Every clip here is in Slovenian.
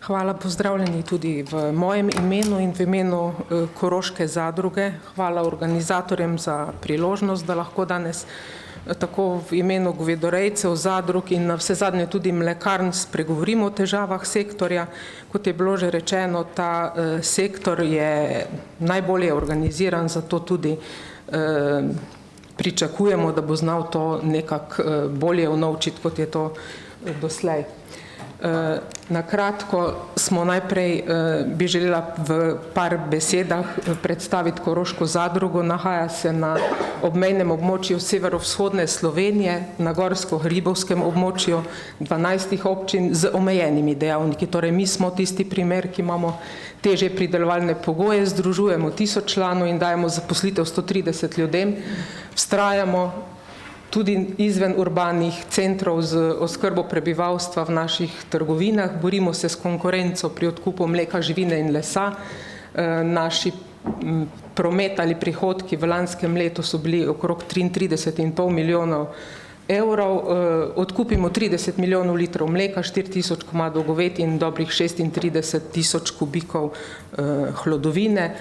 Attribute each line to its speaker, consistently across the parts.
Speaker 1: Hvala, pozdravljeni tudi v mojem imenu in v imenu Koroške zadruge. Hvala organizatorjem za priložnost, da lahko danes tako v imenu govedorejcev, zadrug in na vse zadnje tudi mlekarn spregovorimo o težavah sektorja. Kot je bilo že rečeno, ta sektor je najbolje organiziran, zato tudi pričakujemo, da bo znal to nekako bolje unovčiti, kot je to doslej. Na kratko smo najprej bi želela v par besedah predstaviti Koroško zadrugo. Nahaja se na obmejnem območju severovzhodne Slovenije, na gorsko-hribovskem območju 12 občin z omejenimi dejavniki. Torej, mi smo tisti primer, ki imamo težje pridelovalne pogoje, združujemo 1000 članov in dajemo zaposlitev 130 ljudem, vztrajamo tudi izven urbanih centrov z oskrbo prebivalstva v naših trgovinah, borimo se s konkurenco pri odkupu mleka, živine in lesa. Naši promet ali prihodki v lanskem letu so bili okrog 33,5 milijonov evrov, odkupimo 30 milijonov litrov mleka, 4000 komadov govedi in dobrih 36 000 kubikov hlodovine.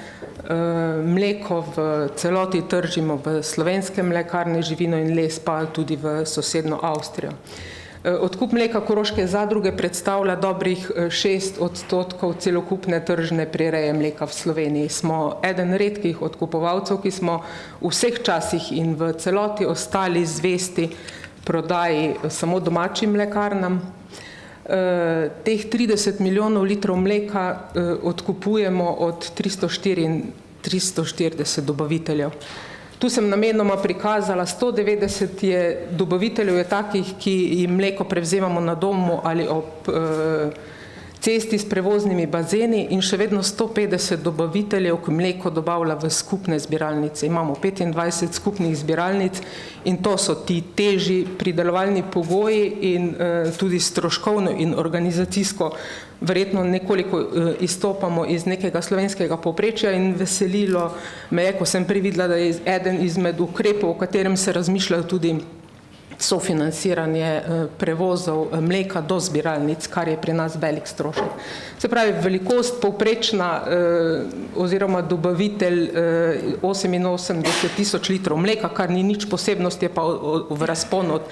Speaker 1: Mleko v celoti tržimo v slovenske mlekarne, živino in les pa tudi v sosedno Avstrijo. Odkup mleka Koroške zadruge predstavlja dobrih 6% celokupne tržne prireje mleka v Sloveniji. Smo eden redkih odkupovalcev, ki smo v vseh časih in v celoti ostali zvesti prodaji samo domačim mlekarnam. Teh 30 milijonov litrov mleka odkupujemo od 340 dobaviteljev. Tu sem namenoma prikazala 190 je dobaviteljev je takih, ki jim mleko prevzemamo na domu ali ob cesti s prevoznimi bazeni in še vedno 150 dobaviteljev, ki mleko dobavlja v skupne zbiralnice. Imamo 25 skupnih zbiralnic in to so ti težji pridelovalni pogoji in tudi stroškovno in organizacijsko verjetno nekoliko izstopamo iz nekega slovenskega povprečja in veselilo me je, ko sem prividela, da je eden izmed ukrepov, o katerem se razmišljajo tudi sofinanciranje prevozov mleka do zbiralnic, kar je pri nas velik strošek. Se pravi, velikost povprečna oziroma dobavitelj 88 000 litrov mleka, kar ni nič posebnosti, je pa v razponu od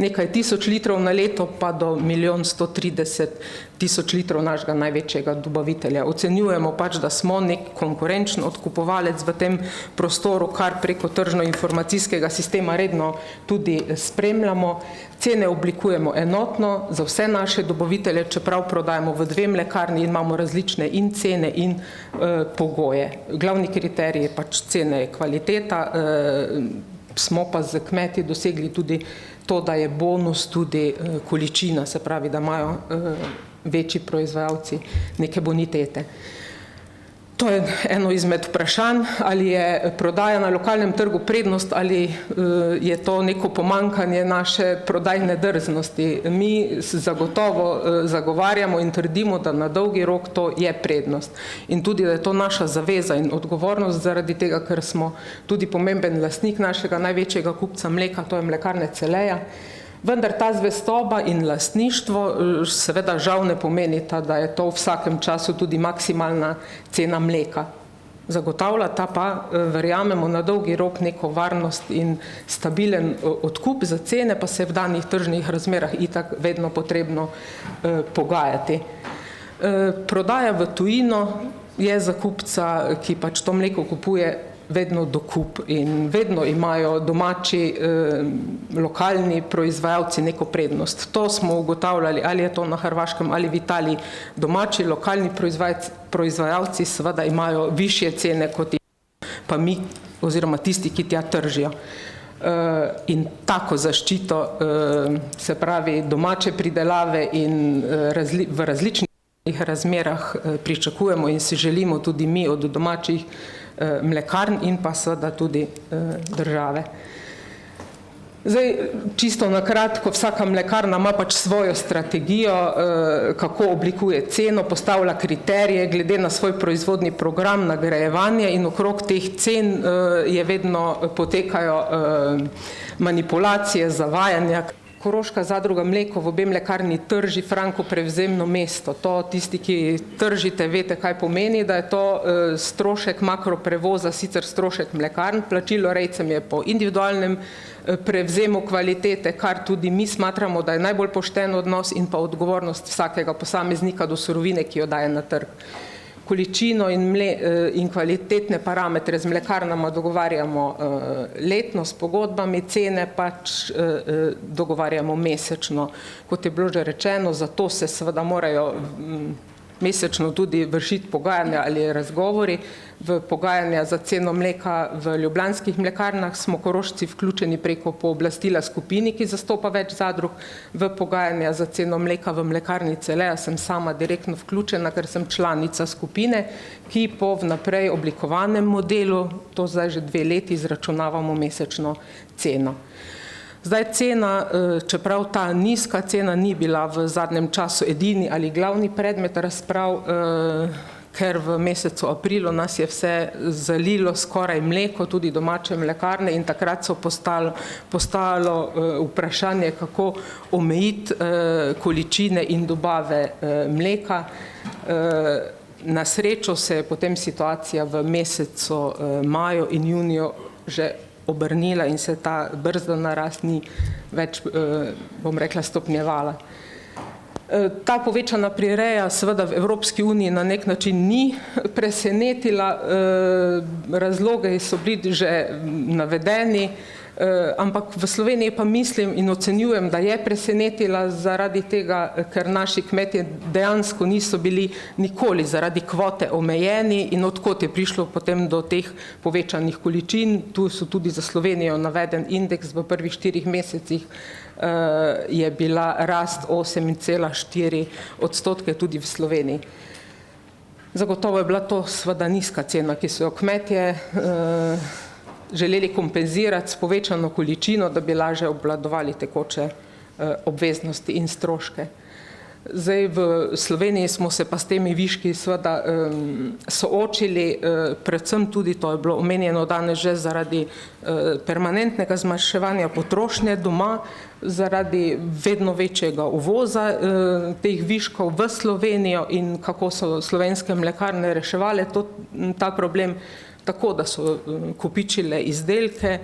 Speaker 1: nekaj tisoč litrov na leto pa do 1 130 000 litrov našega največjega dobavitelja. Ocenjujemo pač, da smo nek konkurenčen odkupovalec v tem prostoru, kar preko tržno-informacijskega sistema redno tudi spremljamo. Cene oblikujemo enotno za vse naše dobavitelje, čeprav prodajamo v 2 mlekarni in imamo različne in cene in pogoje. Glavni kriterij je pač cene, kvaliteta, smo pa z kmeti dosegli tudi to, da je bonus tudi količina, se pravi, da imajo večji proizvajalci neke bonitete. To je eno izmed vprašanj, ali je prodaja na lokalnem trgu prednost ali je to neko pomankanje naše prodajne drznosti. Mi zagotovo zagovarjamo in trdimo, da na dolgi rok to je prednost. In tudi, da je to naša zaveza in odgovornost zaradi tega, ker smo tudi pomemben lastnik našega največjega kupca mleka, to je Mlekarne Celeja. Vendar ta zvestoba in lastništvo seveda žal ne pomenita, da je to v vsakem času tudi maksimalna cena mleka. Zagotavlja ta pa, verjamemo, na dolgi rok neko varnost in stabilen odkup, za cene pa se v danih tržnih razmerah itak vedno potrebno pogajati. Prodaja v tujino je za kupca, ki pač to mleko kupuje, vedno dokup in vedno imajo domači lokalni proizvajalci neko prednost. To smo ugotavljali, ali je to na Hrvaškem ali v Italiji. Domači lokalni proizvajalci seveda imajo višje cene kot pa mi oziroma tisti, ki tja tržijo. In tako zaščito, se pravi domače pridelave in v različnih razmerah pričakujemo in si želimo tudi mi od domačih mlekarn in pa seveda tudi države. Zdaj, čisto na kratko, vsaka mlekarna ima pač svojo strategijo, kako oblikuje ceno, postavlja kriterije glede na svoj proizvodni program, nagrajevanje in okrog teh cen je vedno potekajo manipulacije, zavajanja. Koroška zadruga mleko v obe mlekarni trži franko prevzemno mesto. To tisti, ki tržite, veste, kaj pomeni, da je to strošek makroprevoza, sicer strošek mlekarn, plačilo rejcem je po individualnem prevzemu kvalitete, kar tudi mi smatramo, da je najbolj pošten odnos in pa odgovornost vsakega posameznika do surovine, ki jo daje na trg. Količino in kvalitetne parametre z mlekarnama dogovarjamo letno s pogodbami, cene pač dogovarjamo mesečno. Kot je bilo že rečeno, zato se seveda morajo mesečno tudi vršiti pogajanja ali razgovori. V pogajanja za ceno mleka v ljubljanskih mlekarnah smo Korošci vključeni preko pooblastila skupini, ki zastopa več zadrug. V pogajanja za ceno mleka v mlekarni Celeja sem sama direktno vključena, ker sem članica skupine, ki po vnaprej oblikovanem modelu, to zdaj že 2 leti, izračunavamo mesečno ceno. Zdaj cena, čeprav ta nizka cena ni bila v zadnjem času edini ali glavni predmet razprav, ker v mesecu aprilu nas je vse zalilo skoraj mleko, tudi domače mlekarne, in takrat so postalo vprašanje, kako omejiti količine in dobave mleka. Na srečo se je potem situacija v mesecu maju in juniju že obrnila in se ta brzdana rast ni več, bom rekla, stopnjevala. Ta povečana prireja seveda v Evropski uniji na nek način ni presenetila, razloge so bili že navedeni, ampak v Sloveniji pa mislim in ocenjujem, da je presenetila zaradi tega, ker naši kmetje dejansko niso bili nikoli zaradi kvote omejeni in odkot je prišlo potem do teh povečanih količin. Tu so tudi za Slovenijo naveden indeks, v prvih 4 mesecih je bila rast 8,4% tudi v Sloveniji. Zagotovo je bila to seveda nizka cena, ki so jo kmetje želeli kompenzirati s povečano količino, da bi lažje obvladovali tekoče obveznosti in stroške. Zdaj v Sloveniji smo se pa s temi viški seveda soočili, predvsem tudi, to je bilo omenjeno danes že, zaradi permanentnega zmanjševanja potrošnje doma, zaradi vedno večjega uvoza teh viškov v Slovenijo in kako so slovenske mlekarne reševale ta problem, tako da so kopičile izdelke,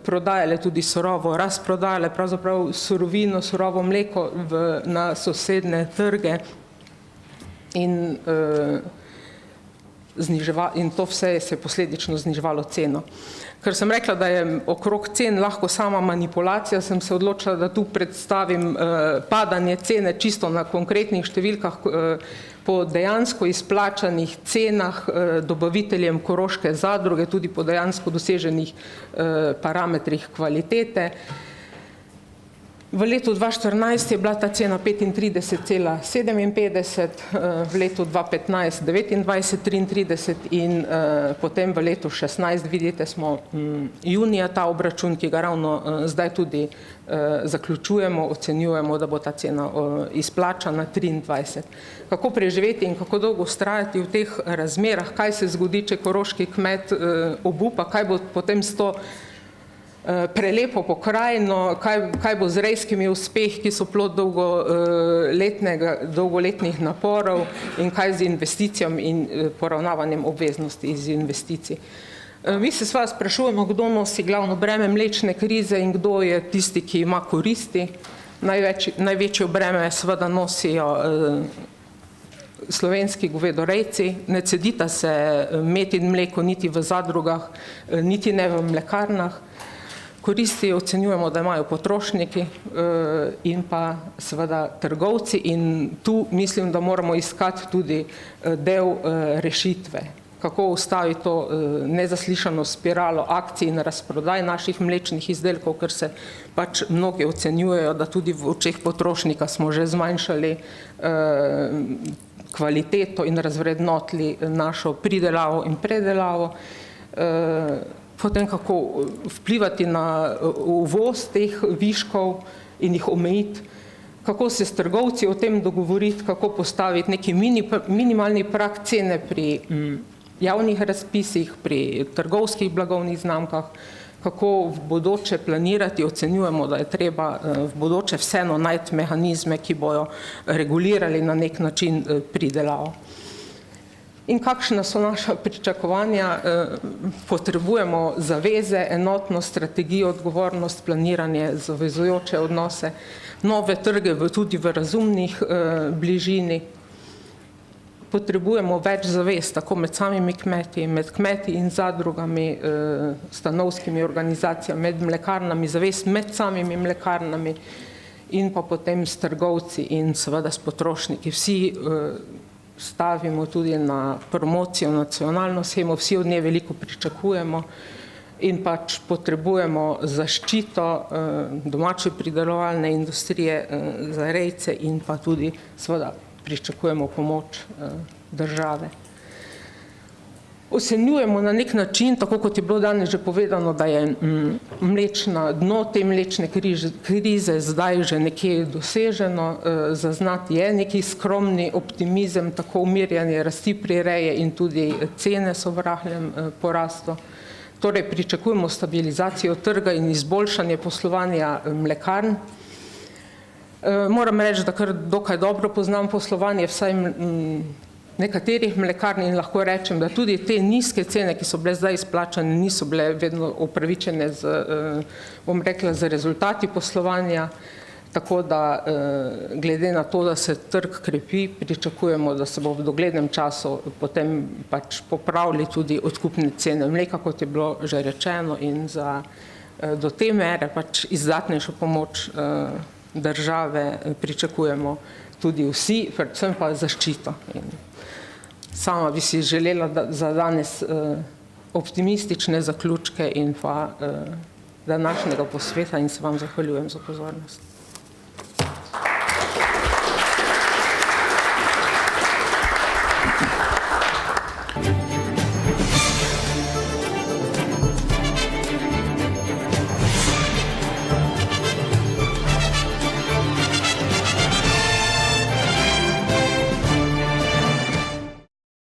Speaker 1: prodajale tudi surovo, razprodajale pravzaprav surovino, surovo mleko na sosedne trge in to vse se je posledično zniževalo ceno. Ker sem rekla, da je okrog cen lahko sama manipulacija, sem se odločila, da tu predstavim padanje cene čisto na konkretnih številkah po dejansko izplačanih cenah dobaviteljem Koroške zadruge, tudi po dejansko doseženih parametrih kvalitete. V letu 2014 je bila ta cena 35,57, v letu 2015 29,33 in potem v letu 2016, vidite, smo junija ta obračun, ki ga ravno zdaj tudi zaključujemo, ocenjujemo, da bo ta cena izplačana 23. Kako preživeti in kako dolgo vztrajati v teh razmerah, kaj se zgodi, če koroški kmet obupa, kaj bo potem s to prelepo pokrajino, kaj bo z rejskimi uspehi, ki so plod dolgoletnih naporov, in kaj z investicijami in poravnavanjem obveznosti iz investicij. Mi se sva sprašujemo, kdo nosi glavno breme mlečne krize in kdo je tisti, ki ima koristi. Največjo breme seveda nosijo slovenski govedorejci, ne cedita se med in mleko niti v zadrugah, niti ne v mlekarnah. Koristi ocenjujemo, da imajo potrošniki in pa seveda trgovci, in tu mislim, da moramo iskati tudi del rešitve. Kako ustaviti to nezaslišano spiralo akcij in razprodaj naših mlečnih izdelkov, ker se pač mnogi ocenjujejo, da tudi v očeh potrošnika smo že zmanjšali kvaliteto in razvrednotili našo pridelavo in predelavo. Potem kako vplivati na uvoz teh viškov in jih omejiti, kako se s trgovci o tem dogovoriti, kako postaviti neki minimalni prag cene pri javnih razpisih, pri trgovskih blagovnih znamkah, kako v bodoče planirati, ocenjujemo, da je treba v bodoče vseeno najti mehanizme, ki bojo regulirali na nek način pridelavo. In kakšna so naša pričakovanja? Potrebujemo zaveze, enotno strategijo, odgovornost, planiranje, zavezujoče odnose, nove trge tudi v razumnih bližini. Potrebujemo več zavez, tako med samimi kmeti, med kmeti in zadrugami, stanovskimi organizacijami, med mlekarnami, zavez med samimi mlekarnami in pa potem s trgovci in seveda s potrošniki. Vsi stavimo tudi na promocijo, nacionalno shemo, vsi od nje veliko pričakujemo in pač potrebujemo zaščito domače pridelovalne industrije za rejce in pa tudi seveda pričakujemo pomoč države. Ocenjujemo na nek način, tako kot je bilo danes že povedano, da je dno te mlečne krize zdaj že nekje doseženo, zaznati je neki skromni optimizem, tako umirjanje rasti prireje in tudi cene so v rahlem porastu. Torej pričakujemo stabilizacijo trga in izboljšanje poslovanja mlekarn. Moram reči, da kar dokaj dobro poznam poslovanje, vsaj nekaterih mlekarn in lahko rečem, da tudi te nizke cene, ki so bile zdaj izplačane, niso bile vedno upravičene z rezultati poslovanja, tako da glede na to, da se trg krepi, pričakujemo, da se bo v doglednem času potem pač popravili tudi odkupne cene mleka, kot je bilo že rečeno, in do te mere pač izdatnejšo pomoč države pričakujemo tudi vsi, predvsem pa zaščito. Sama bi si želela za danes optimistične zaključke in pa današnjega posveta in se vam zahvaljujem za pozornost.